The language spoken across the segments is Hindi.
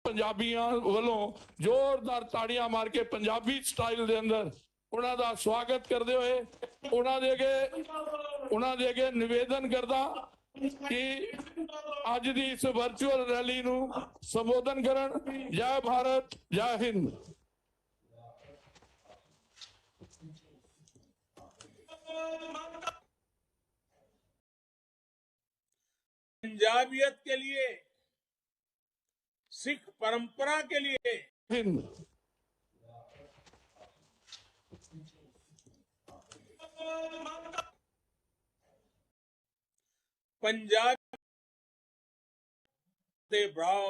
पंजाबियां वालों जोरदार ताड़ियां मार के पंजाबी स्टाइल दे अंदर उन्हां दा स्वागत करते हुए उन्हां दे अगे निवेदन करदा कि अज दी इस वर्चुअल रैली नू संबोधन करन। जय भारत, जय हिंद। पंजाबियत के लिए, सिख परंपरा के लिए हिंद। पंजाब से बढ़ाओ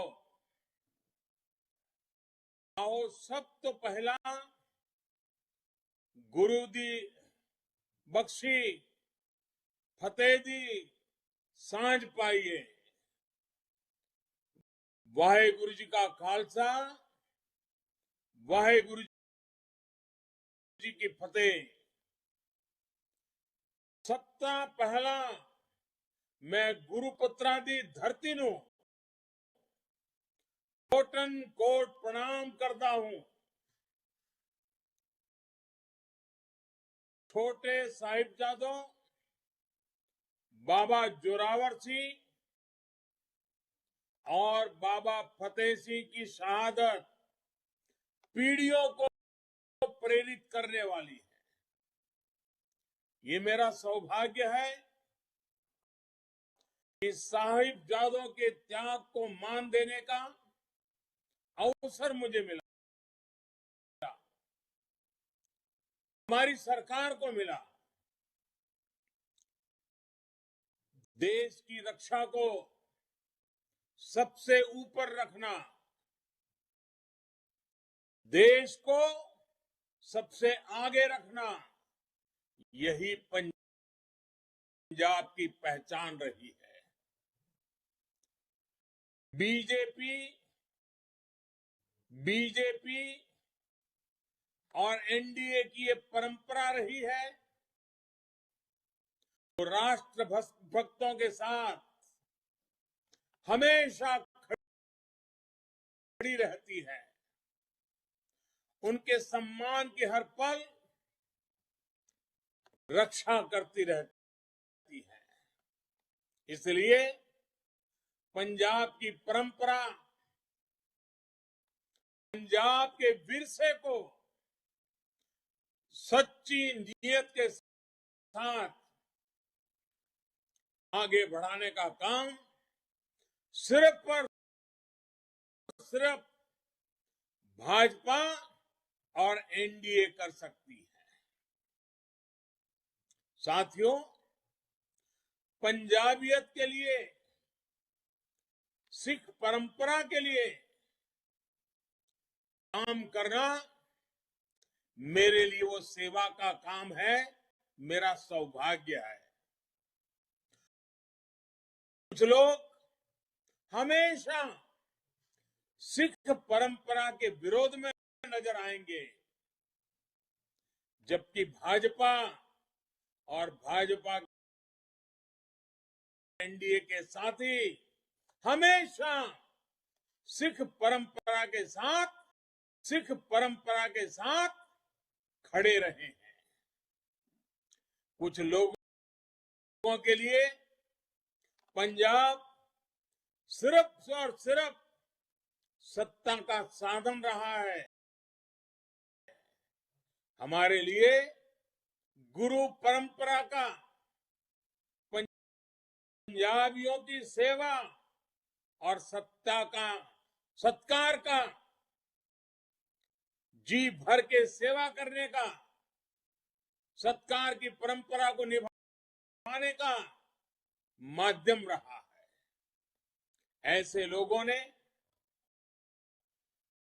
आओ। सब तो पहला गुरु दी बख्शी फतेह दी सांझ पाइए। वाहेगुरु जी का खालसा, वाहेगुरु जी की फतेह। सत्ता पहला मैं गुरुपुत्रा दी धरती नू कोटन कोट प्रणाम करता हूं। छोटे साहिबजादों बाबा जोरावर सिंह और बाबा फतेह सिंह की शहादत पीढ़ियों को प्रेरित करने वाली है। ये मेरा सौभाग्य है कि साहिबजादों के त्याग को मान देने का अवसर मुझे मिला, हमारी सरकार को मिला। देश की रक्षा को सबसे ऊपर रखना, देश को सबसे आगे रखना, यही पंजाब की पहचान रही है। बीजेपी और एनडीए की ये परंपरा रही है, तो राष्ट्र भक्तों के साथ हमेशा खड़ी रहती है, उनके सम्मान की हर पल रक्षा करती रहती है। इसलिए पंजाब की परंपरा, पंजाब के विरसे को सच्ची नीयत के साथ आगे बढ़ाने का काम सिर्फ और सिर्फ भाजपा और एनडीए कर सकती है। साथियों, पंजाबियत के लिए, सिख परंपरा के लिए काम करना मेरे लिए वो सेवा का काम है, मेरा सौभाग्य है। कुछ लोग हमेशा सिख परंपरा के विरोध में नजर आएंगे, जबकि भाजपा और भाजपा एनडीए के साथी हमेशा सिख परंपरा के साथ खड़े रहे हैं। कुछ लोगों के लिए पंजाब सिर्फ और सिर्फ सत्ता का साधन रहा है। हमारे लिए गुरु परंपरा का, पंजाबियों की सेवा और सत्कार का, जी भर के सेवा करने का, सत्कार की परंपरा को निभाने का माध्यम रहा है। ऐसे लोगों ने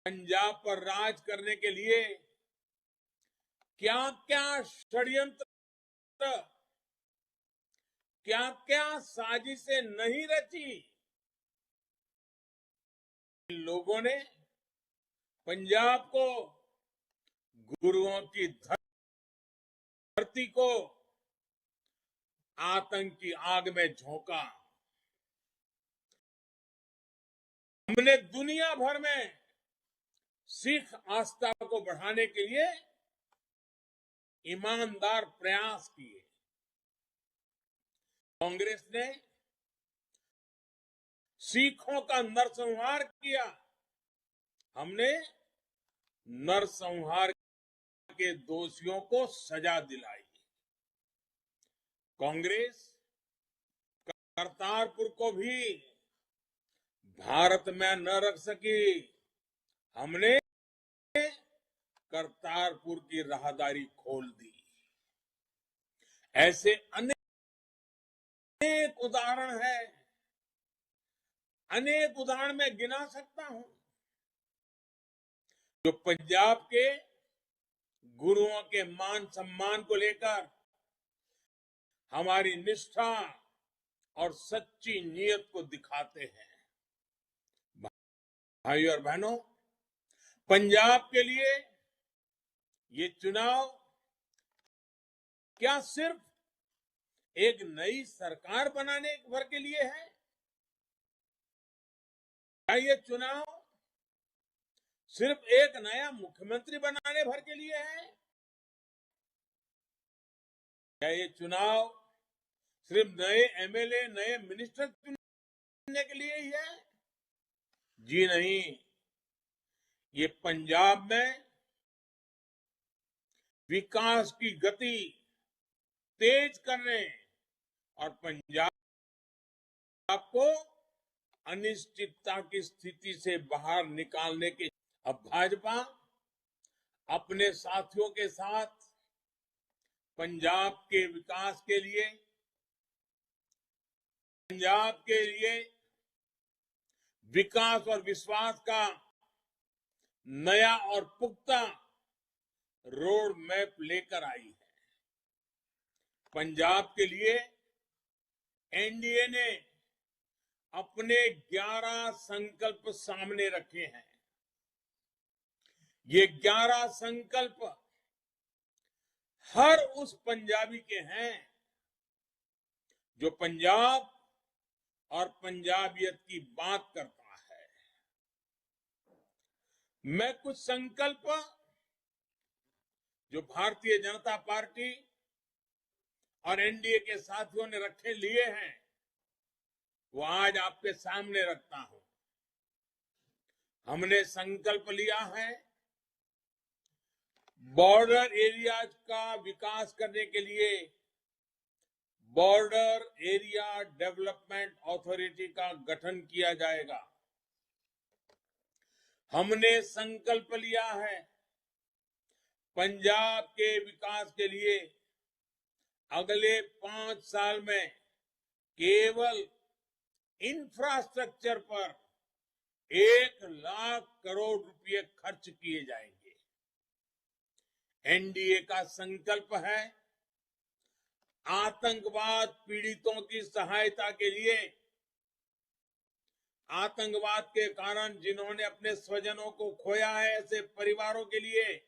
पंजाब पर राज करने के लिए क्या क्या षड्यंत्र, क्या क्या साजिशें नहीं रची। इन लोगों ने पंजाब को, गुरुओं की धरती को आतंक की आग में झोंका। हमने दुनिया भर में सिख आस्था को बढ़ाने के लिए ईमानदार प्रयास किए। कांग्रेस ने सिखों का नरसंहार किया, हमने नरसंहार के दोषियों को सजा दिलाई। कांग्रेस करतारपुर को भी भारत में न रख सकी, हमने करतारपुर की राहदारी खोल दी। ऐसे अनेक उदाहरण हैं, अनेक उदाहरण मैं गिना सकता हूं जो पंजाब के गुरुओं के मान सम्मान को लेकर हमारी निष्ठा और सच्ची नीयत को दिखाते हैं। भाइयों और बहनों, पंजाब के लिए ये चुनाव क्या सिर्फ एक नई सरकार बनाने भर के लिए है? क्या ये चुनाव सिर्फ एक नया मुख्यमंत्री बनाने भर के लिए है? क्या ये चुनाव सिर्फ नए एमएलए, नए मिनिस्टर चुनने के लिए ही है? जी नहीं, ये पंजाब में विकास की गति तेज करने और पंजाब को अनिश्चितता की स्थिति से बाहर निकालने के। अब भाजपा अपने साथियों के साथ पंजाब के विकास के लिए, पंजाब के लिए विकास और विश्वास का नया और पुख्ता रोड मैप लेकर आई है। पंजाब के लिए एनडीए ने अपने 11 संकल्प सामने रखे हैं। ये 11 संकल्प हर उस पंजाबी के हैं जो पंजाब और पंजाबियत की बात करता है। मैं कुछ संकल्प जो भारतीय जनता पार्टी और एनडीए के साथियों ने रखे लिए हैं वो आज आपके सामने रखता हूं। हमने संकल्प लिया है बॉर्डर एरियाज का विकास करने के लिए बॉर्डर एरिया डेवलपमेंट अथॉरिटी का गठन किया जाएगा। हमने संकल्प लिया है पंजाब के विकास के लिए अगले 5 साल में केवल इंफ्रास्ट्रक्चर पर 1 लाख करोड़ रुपए खर्च किए जाएंगे। एनडीए का संकल्प है आतंकवाद पीड़ितों की सहायता के लिए, आतंकवाद के कारण जिन्होंने अपने स्वजनों को खोया है ऐसे परिवारों के लिए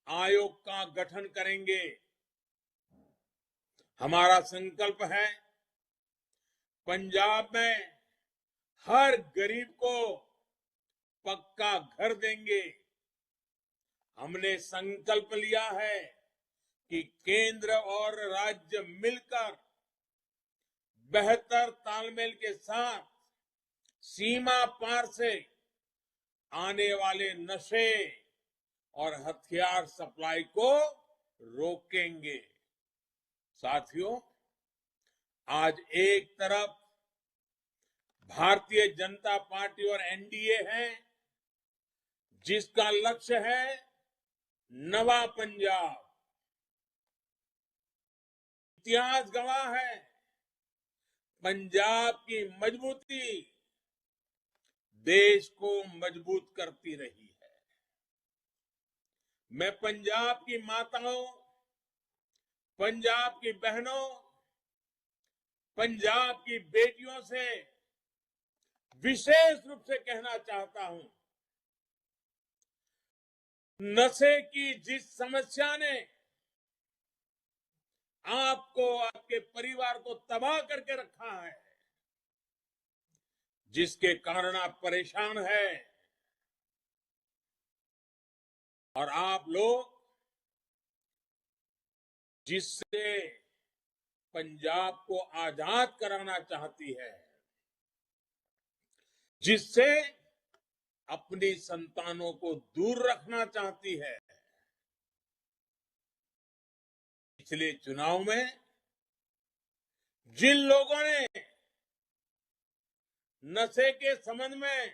आयोग का गठन करेंगे। हमारा संकल्प है पंजाब में हर गरीब को पक्का घर देंगे। हमने संकल्प लिया है कि केंद्र और राज्य मिलकर बेहतर तालमेल के साथ सीमा पार से आने वाले नशे और हथियार सप्लाई को रोकेंगे। साथियों, आज एक तरफ भारतीय जनता पार्टी और एनडीए है जिसका लक्ष्य है नवा पंजाब। इतिहास गवाह है पंजाब की मजबूती देश को मजबूत करती रही है। मैं पंजाब की माताओं, पंजाब की बहनों, पंजाब की बेटियों से विशेष रूप से कहना चाहता हूं, नशे की जिस समस्या ने आपको, आपके परिवार को तबाह करके रखा है, जिसके कारण आप परेशान हैं और आप लोग जिससे पंजाब को आजाद कराना चाहती है, जिससे अपनी संतानों को दूर रखना चाहती है, पिछले चुनाव में जिन लोगों ने नशे के संबंध में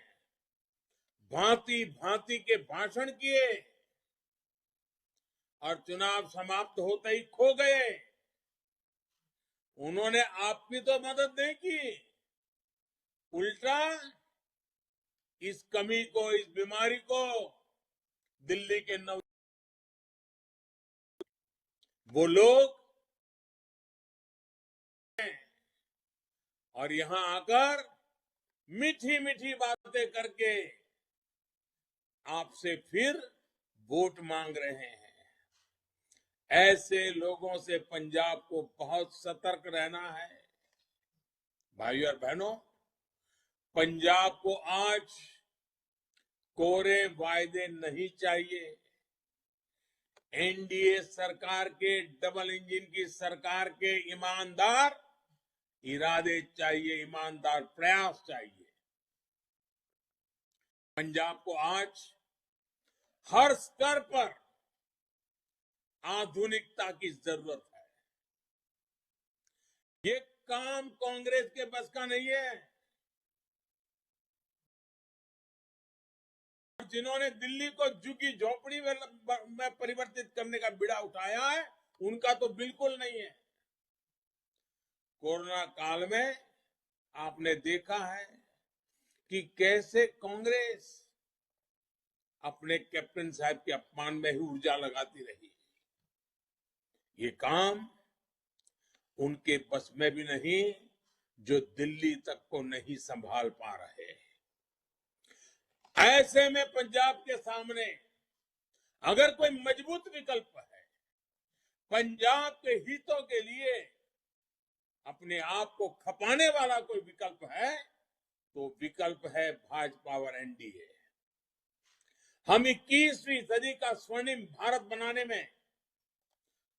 भांति भांति के भाषण किए और चुनाव समाप्त होते ही खो गए, उन्होंने आपकी तो मदद नहीं की, उल्टा इस कमी को, इस बीमारी को दिल्ली के वो लोग और यहां आकर मीठी मीठी बातें करके आपसे फिर वोट मांग रहे हैं। ऐसे लोगों से पंजाब को बहुत सतर्क रहना है। भाइयों और बहनों, पंजाब को आज कोरे वायदे नहीं चाहिए। एनडीए सरकार के, डबल इंजन की सरकार के ईमानदार इरादे चाहिए, ईमानदार प्रयास चाहिए। पंजाब को आज हर स्तर पर आधुनिकता की जरूरत है। ये काम कांग्रेस के बस का नहीं है। जिन्होंने दिल्ली को झुग्गी झोपड़ी में परिवर्तित करने का बीड़ा उठाया है, उनका तो बिल्कुल नहीं है। कोरोना काल में आपने देखा है कि कैसे कांग्रेस अपने कैप्टन साहब के अपमान में ही ऊर्जा लगाती रही। ये काम उनके बस में भी नहीं, जो दिल्ली तक को नहीं संभाल पा रहे। ऐसे में पंजाब के सामने अगर कोई मजबूत विकल्प है, पंजाब के हितों के लिए अपने आप को खपाने वाला कोई विकल्प है, तो विकल्प है भाजपा और एनडीए। हम 21वीं सदी का स्वर्णिम भारत बनाने में,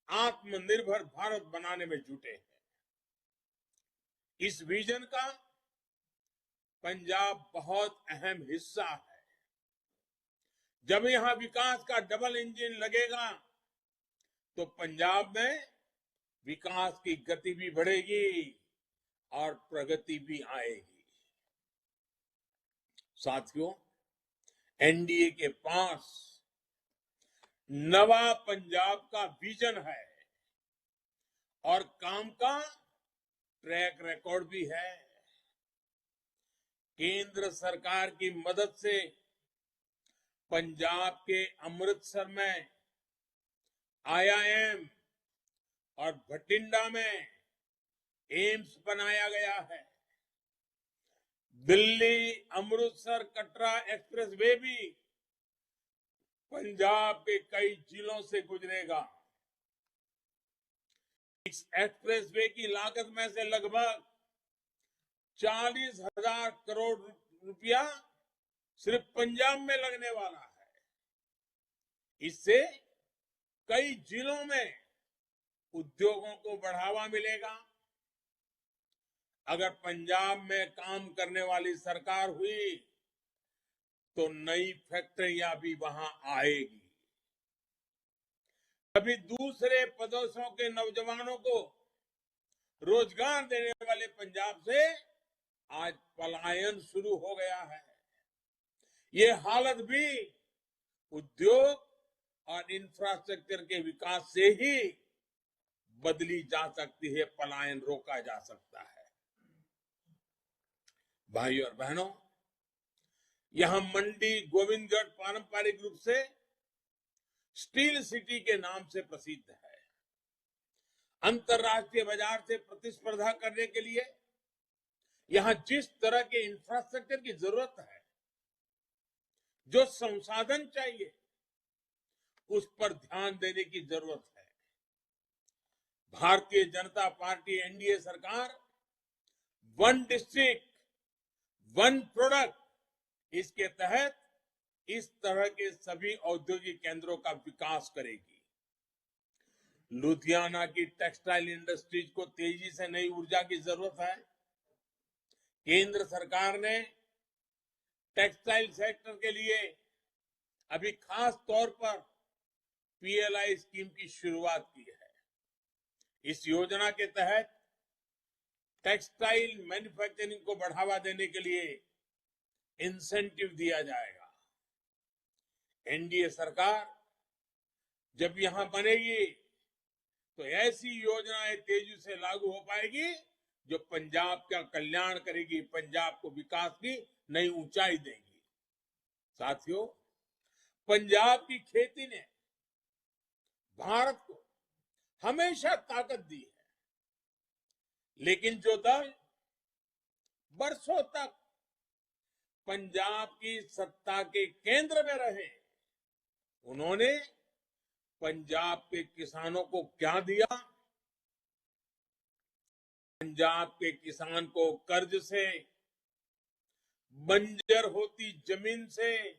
आत्मनिर्भर भारत बनाने में जुटे हैं। इस विजन का पंजाब बहुत अहम हिस्सा है। जब यहां विकास का डबल इंजन लगेगा, तो पंजाब में विकास की गति भी बढ़ेगी और प्रगति भी आएगी। साथियों, एनडीए के पास नवा पंजाब का विजन है और काम का ट्रैक रिकॉर्ड भी है। केंद्र सरकार की मदद से पंजाब के अमृतसर में आईआईएम और भटिंडा में एम्स बनाया गया है। दिल्ली अमृतसर कटरा एक्सप्रेस वे भी पंजाब के कई जिलों से गुजरेगा। इस एक्सप्रेस वे की लागत में से लगभग 40,000 करोड़ रुपया सिर्फ पंजाब में लगने वाला है। इससे कई जिलों में उद्योगों को बढ़ावा मिलेगा। अगर पंजाब में काम करने वाली सरकार हुई, तो नई फैक्ट्रियां भी वहां आएगी। अभी दूसरे प्रदेशों के नौजवानों को रोजगार देने वाले पंजाब से आज पलायन शुरू हो गया है। ये हालत भी उद्योग और इंफ्रास्ट्रक्चर के विकास से ही बदली जा सकती है, पलायन रोका जा सकता है। भाइयों और बहनों, यहां मंडी गोविंदगढ़ पारंपरिक रूप से स्टील सिटी के नाम से प्रसिद्ध है। अंतर्राष्ट्रीय बाजार से प्रतिस्पर्धा करने के लिए यहां जिस तरह के इंफ्रास्ट्रक्चर की जरूरत है, जो संसाधन चाहिए, उस पर ध्यान देने की जरूरत है। भारतीय जनता पार्टी एनडीए सरकार वन डिस्ट्रिक्ट वन प्रोडक्ट इसके तहत इस तरह के सभी औद्योगिक केंद्रों का विकास करेगी। लुधियाना की टेक्सटाइल इंडस्ट्रीज को तेजी से नई ऊर्जा की जरूरत है। केंद्र सरकार ने टेक्सटाइल सेक्टर के लिए अभी खास तौर पर पीएलआई स्कीम की शुरुआत की है। इस योजना के तहत टेक्सटाइल मैन्युफैक्चरिंग को बढ़ावा देने के लिए इंसेंटिव दिया जाएगा। एनडीए सरकार जब यहां बनेगी तो ऐसी योजनाएं तेजी से लागू हो पाएगी जो पंजाब का कल्याण करेगी, पंजाब को विकास की नई ऊंचाई देगी। साथियों, पंजाब की खेती ने भारत को हमेशा ताकत दी है, लेकिन जो दल बरसों तक पंजाब की सत्ता के केंद्र में रहे, उन्होंने पंजाब के किसानों को क्या दिया? पंजाब के किसान को कर्ज से, बंजर होती जमीन से,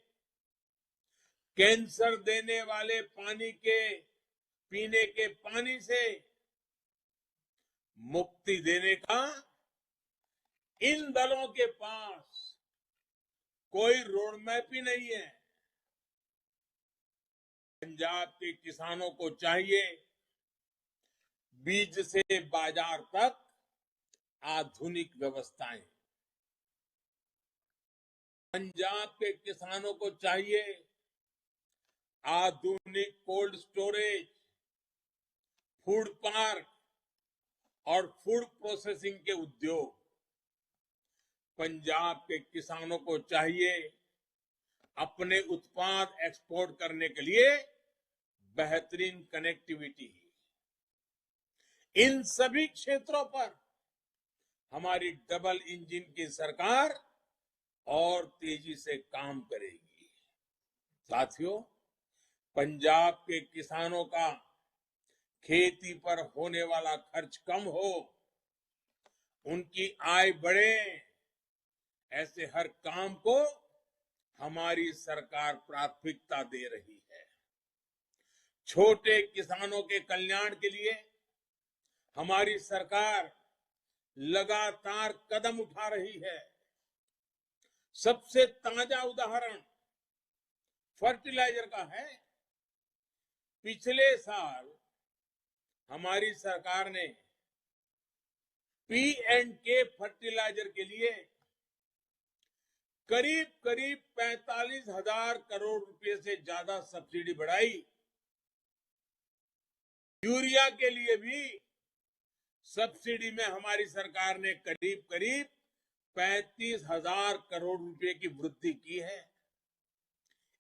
कैंसर देने वाले पानी के पीने के पानी से मुक्ति देने का इन दलों के पास कोई रोड मैप ही नहीं है। पंजाब के किसानों को चाहिए बीज से बाजार तक आधुनिक व्यवस्थाएं। पंजाब के किसानों को चाहिए आधुनिक कोल्ड स्टोरेज, फूड पार्क और फूड प्रोसेसिंग के उद्योग। पंजाब के किसानों को चाहिए अपने उत्पाद एक्सपोर्ट करने के लिए बेहतरीन कनेक्टिविटी। इन सभी क्षेत्रों पर हमारी डबल इंजन की सरकार और तेजी से काम करेगी। साथियों, पंजाब के किसानों का खेती पर होने वाला खर्च कम हो, उनकी आय बढ़े, ऐसे हर काम को हमारी सरकार प्राथमिकता दे रही है। छोटे किसानों के कल्याण के लिए हमारी सरकार लगातार कदम उठा रही है। सबसे ताजा उदाहरण फर्टिलाइजर का है। पिछले साल हमारी सरकार ने P&K फर्टिलाइजर के लिए करीब 45,000 करोड़ रुपए से ज्यादा सब्सिडी बढ़ाई। यूरिया के लिए भी सब्सिडी में हमारी सरकार ने करीब 35,000 करोड़ रुपए की वृद्धि की है।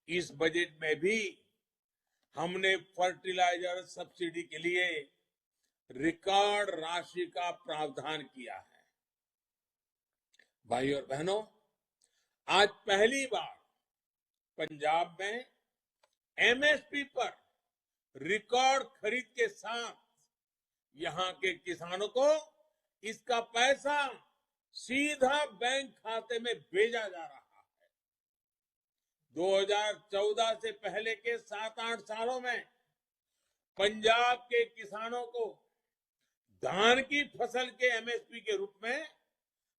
इस बजट में भी हमने फर्टिलाइजर सब्सिडी के लिए रिकॉर्ड राशि का प्रावधान किया है। भाइयों और बहनों, आज पहली बार पंजाब में एमएसपी पर रिकॉर्ड खरीद के साथ यहां के किसानों को इसका पैसा सीधा बैंक खाते में भेजा जा रहा है। 2014 से पहले के 7-8 सालों में पंजाब के किसानों को धान की फसल के एमएसपी के रूप में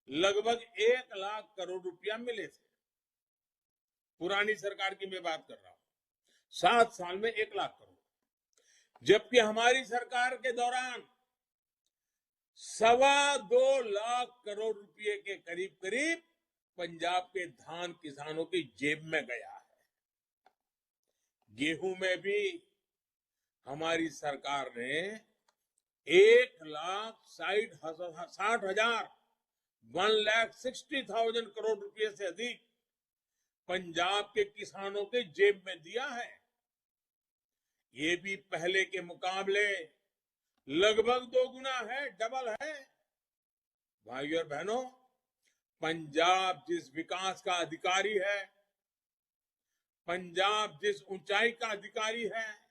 लगभग 1 लाख करोड़ रुपया मिले थे। पुरानी सरकार की मैं बात कर रहा हूं। 7 साल में 1 लाख करोड़, जबकि हमारी सरकार के दौरान 2.25 लाख करोड़ रुपए के करीब करीब पंजाब के धान किसानों की जेब में गया है। गेहूं में भी हमारी सरकार ने 1,60,000 करोड़ रुपए से अधिक पंजाब के किसानों के जेब में दिया है। ये भी पहले के मुकाबले लगभग 2 गुना है, डबल है। भाइयों और बहनों, पंजाब जिस विकास का अधिकारी है, पंजाब जिस ऊंचाई का अधिकारी है,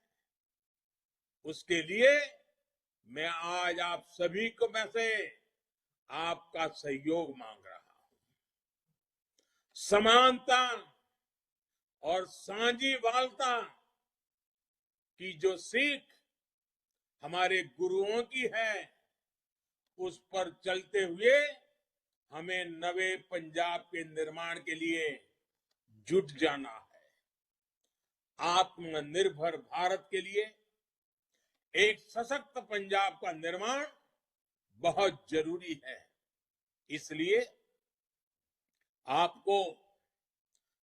उसके लिए मैं आज आप सभी को में से आपका सहयोग मांग रहा हूं। समानता और साझीवालता की जो सीख हमारे गुरुओं की है, उस पर चलते हुए हमें नवे पंजाब के निर्माण के लिए जुट जाना है। आत्मनिर्भर भारत के लिए एक सशक्त पंजाब का निर्माण बहुत जरूरी है। इसलिए आपको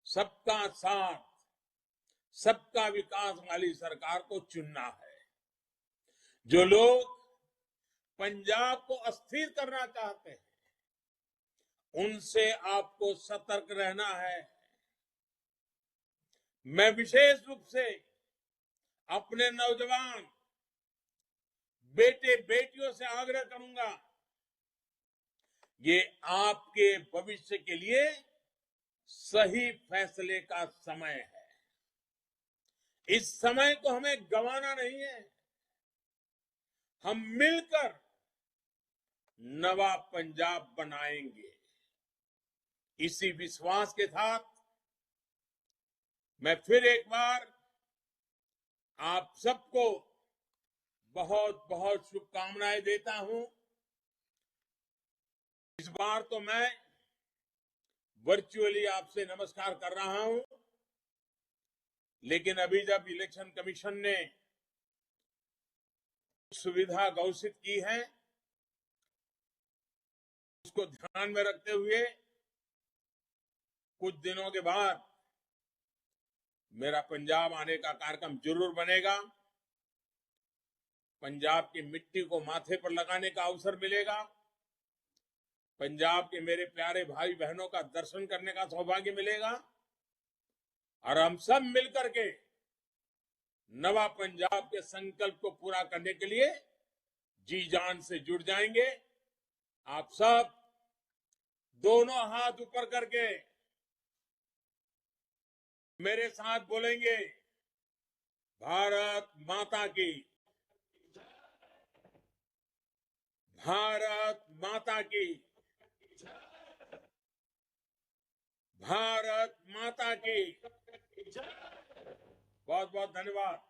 सबका साथ, सबका विकास वाली सरकार को चुनना है। जो लोग पंजाब को अस्थिर करना चाहते हैं, उनसे आपको सतर्क रहना है। मैं विशेष रूप से अपने नौजवान बेटे बेटियों से आग्रह करूंगा, ये आपके भविष्य के लिए सही फैसले का समय है। इस समय को हमें गंवाना नहीं है। हम मिलकर नवा पंजाब बनाएंगे। इसी विश्वास के साथ मैं फिर एक बार आप सबको बहुत बहुत शुभकामनाएं देता हूं। इस बार तो मैं वर्चुअली आपसे नमस्कार कर रहा हूं, लेकिन अभी जब इलेक्शन कमीशन ने सुविधा घोषित की है, उसको ध्यान में रखते हुए कुछ दिनों के बाद मेरा पंजाब आने का कार्यक्रम जरूर बनेगा। पंजाब की मिट्टी को माथे पर लगाने का अवसर मिलेगा। पंजाब के मेरे प्यारे भाई बहनों का दर्शन करने का सौभाग्य मिलेगा और हम सब मिलकर के नवा पंजाब के संकल्प को पूरा करने के लिए जी जान से जुट जाएंगे। आप सब दोनों हाथ ऊपर करके मेरे साथ बोलेंगे, भारत माता की, भारत माता की, भारत माता की। बहुत बहुत धन्यवाद।